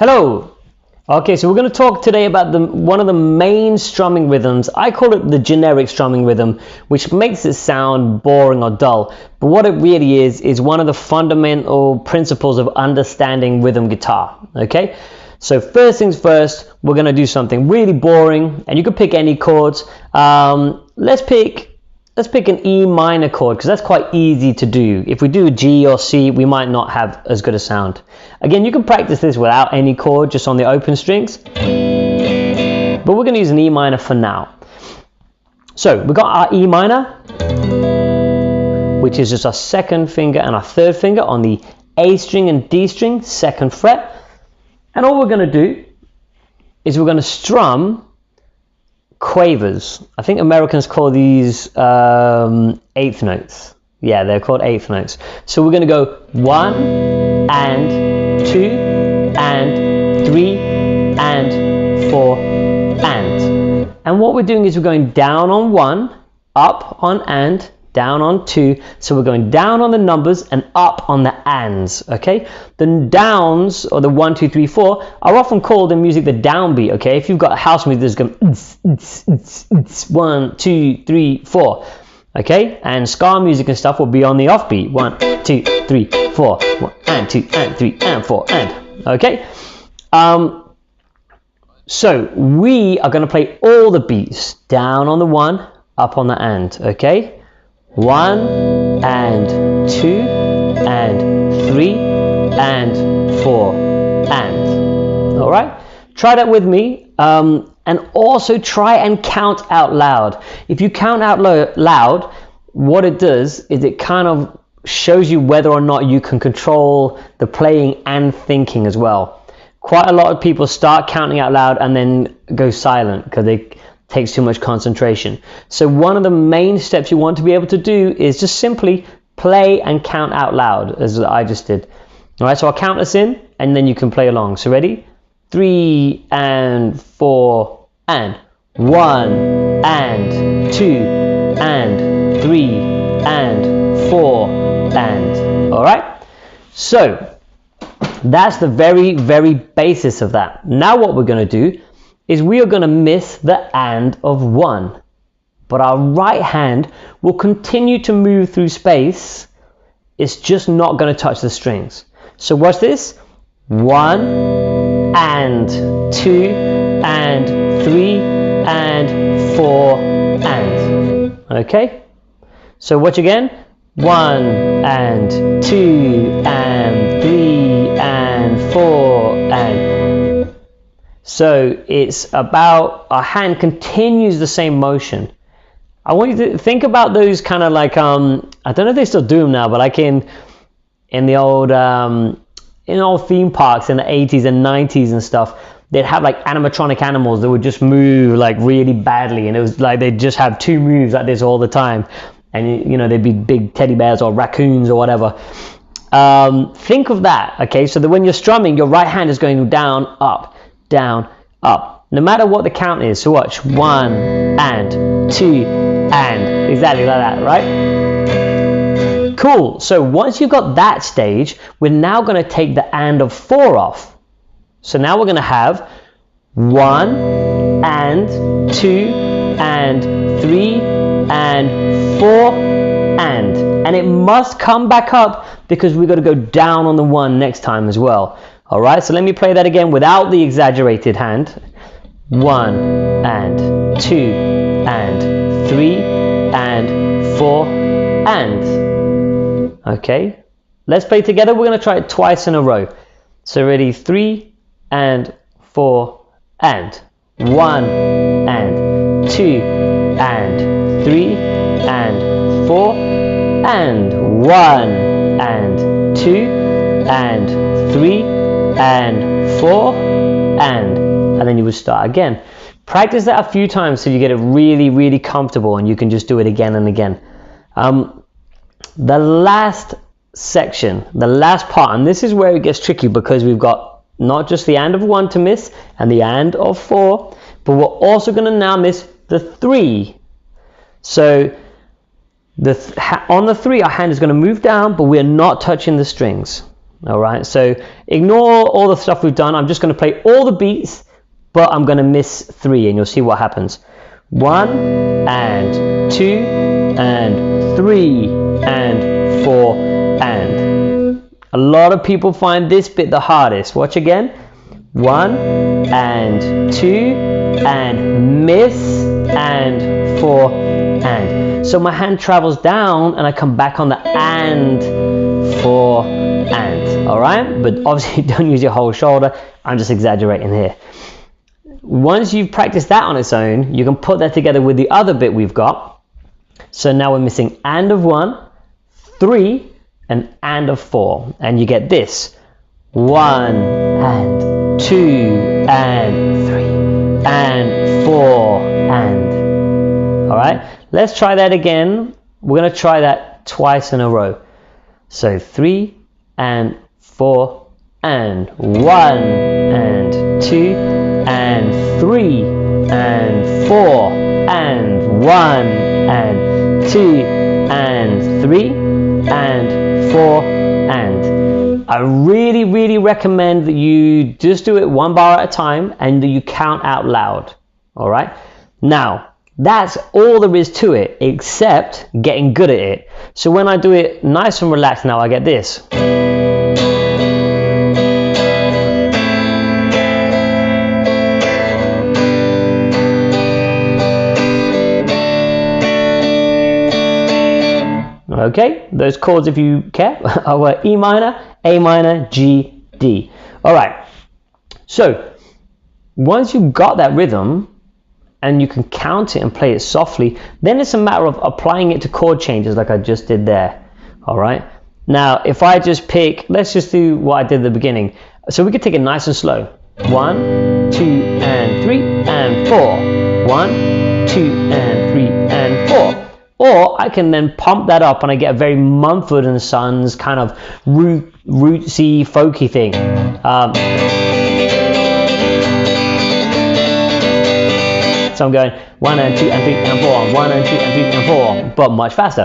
Hello. Okay, so we're going to talk today about one of the main strumming rhythms. I call it the generic strumming rhythm, which makes it sound boring or dull. But what it really is one of the fundamental principles of understanding rhythm guitar. Okay, so first things first, we're going to do something really boring, and you can pick any chords. Let's pick an E minor chord because that's quite easy to do. If we do a G or C, we might not have as good a sound. Again, you can practice this without any chord, just on the open strings. But we're going to use an E minor for now. So we've got our E minor, which is just our second finger and our third finger on the A string and D string, second fret. And all we're going to do is we're going to strum quavers. I think Americans call these eighth notes. Yeah, they're called eighth notes. So we're going to go 1 and 2 and 3 and 4 and. And what we're doing is we're going down on 1, up on and, down on 2. So we're going down on the numbers and up on the ands. Okay, the downs, or the 1 2 3 4, are often called in music the downbeat. Okay, if you've got a house music that's going 1 2 3 4, okay, and ska music and stuff will be on the offbeat, 1 2 3 4, 1 and 2 and 3 and 4 and. Okay, so we are going to play all the beats down on the 1, up on the and. Okay, 1 and 2 and 3 and 4 and. All right, try that with me, and also try and count out loud. If you count out loud, what it does is it kind of shows you whether or not you can control the playing and thinking as well. Quite a lot of people start counting out loud and then go silent because it takes too much concentration. So one of the main steps you want to be able to do is just simply play and count out loud, as I just did. All right, so I'll count us in and then you can play along. So ready? 3 and 4 and. 1 and 2 and 3 and 4 and. All right, so that's the very basis of that. Now what we're going to do is we are going to miss the and of 1, but our right hand will continue to move through space. It's just not going to touch the strings. So watch this. 1 and 2 and 3 and 4 and. Okay, so watch again. 1 and 2 and 3 and 4 and. So it's about our hand continues the same motion. I want you to think about those kind of like I don't know if they still do them now, but like in the old theme parks in the 80s and 90s and stuff, they'd have like animatronic animals that would just move like really badly, and it was like they'd just have 2 moves like this all the time, and you know they'd be big teddy bears or raccoons or whatever. Think of that, okay? So that when you're strumming, your right hand is going down, up, down, up, no matter what the count is. So watch, 1 and 2 and, exactly like that, right? Cool. So once you've got that stage, we're now going to take the and of 4 off. So now we're going to have 1 and 2 and 3 and 4 and it must come back up because we've got to go down on the 1 next time as well. All right, so let me play that again without the exaggerated hand. 1 and 2 and 3 and 4 and. Okay, let's play together. We're going to try it twice in a row. So ready, 3 and 4 and. 1 and 2 and 3 and 4 and. 1 and 2 and 3 and 4 and then you would start again. Practice that a few times so you get it really comfortable, and you can just do it again and again. The last section, the last part, and this is where it gets tricky because we've got not just the and of 1 to miss and the and of 4, but we're also going to now miss the 3. So on the 3, our hand is going to move down, but we're not touching the strings. All right, so ignore all the stuff we've done. I'm just going to play all the beats, but I'm going to miss 3, and you'll see what happens. 1 and 2 and 3 and 4 and. A lot of people find this bit the hardest. Watch again. 1 and 2 and miss and 4 and. So my hand travels down and I come back on the and 4 and. All right, but obviously don't use your whole shoulder. I'm just exaggerating here. Once you've practiced that on its own, you can put that together with the other bit we've got. So now we're missing and of 1, 3, and of 4, and you get this: 1 and 2 and 3 and 4 and. All right, let's try that again. We're going to try that twice in a row. So 3 and 4 and 1 and 2 and 3 and 4 and 1 and 2 and 3 and 4 and. I really recommend that you just do it 1 bar at a time and that you count out loud. All right, now that's all there is to it, except getting good at it. So when I do it nice and relaxed now, I get this. Okay, those chords, if you care, are E minor, A minor, G, D. All right, so once you've got that rhythm and you can count it and play it softly, then it's a matter of applying it to chord changes like I just did there. All right, now if I just pick, let's just do what I did at the beginning. So we could take it nice and slow. 1, 2, and 3, and 4. 1, 2, and 3, and 4. Or I can then pump that up and I get a very Mumford and Sons kind of rootsy, folky thing. So I'm going 1 and 2 and 3 and 4, 1 and 2 and 3 and 4, but much faster.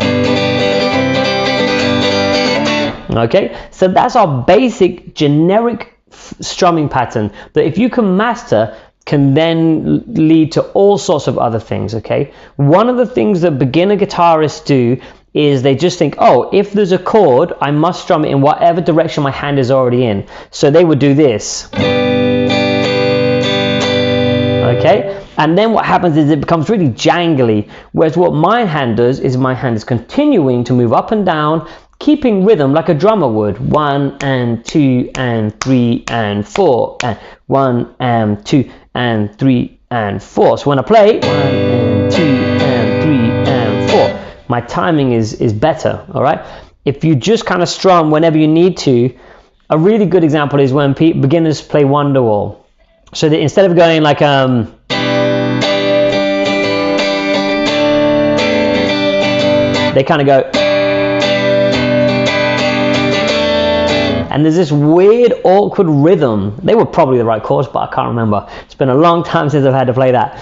Okay, so that's our basic generic strumming pattern that if you can master, can then lead to all sorts of other things. Okay, one of the things that beginner guitarists do is they just think, oh, if there's a chord, I must strum it in whatever direction my hand is already in. So they would do this. Okay, and then what happens is it becomes really jangly, whereas what my hand does is my hand is continuing to move up and down, keeping rhythm like a drummer would. 1 and 2 and 3 and 4 and 1 and 2 and 3 and 4. So when I play 1 and 2 and 3 and 4, my timing is better. All right, if you just kind of strum whenever you need to, a really good example is when beginners play Wonderwall. So that instead of going like they kind of go, and there's this weird awkward rhythm. They were probably the right chords, but I can't remember. It's been a long time since I've had to play that.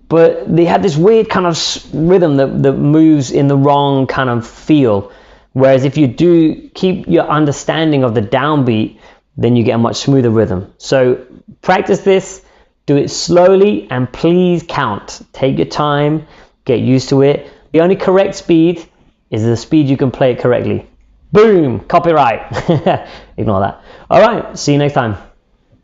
But they had this weird kind of rhythm that moves in the wrong kind of feel. Whereas if you do keep your understanding of the downbeat, then you get a much smoother rhythm. So practice this, do it slowly, and please count. Take your time, get used to it. The only correct speed is the speed you can play it correctly. Boom, copyright. Ignore that. All right, see you next time.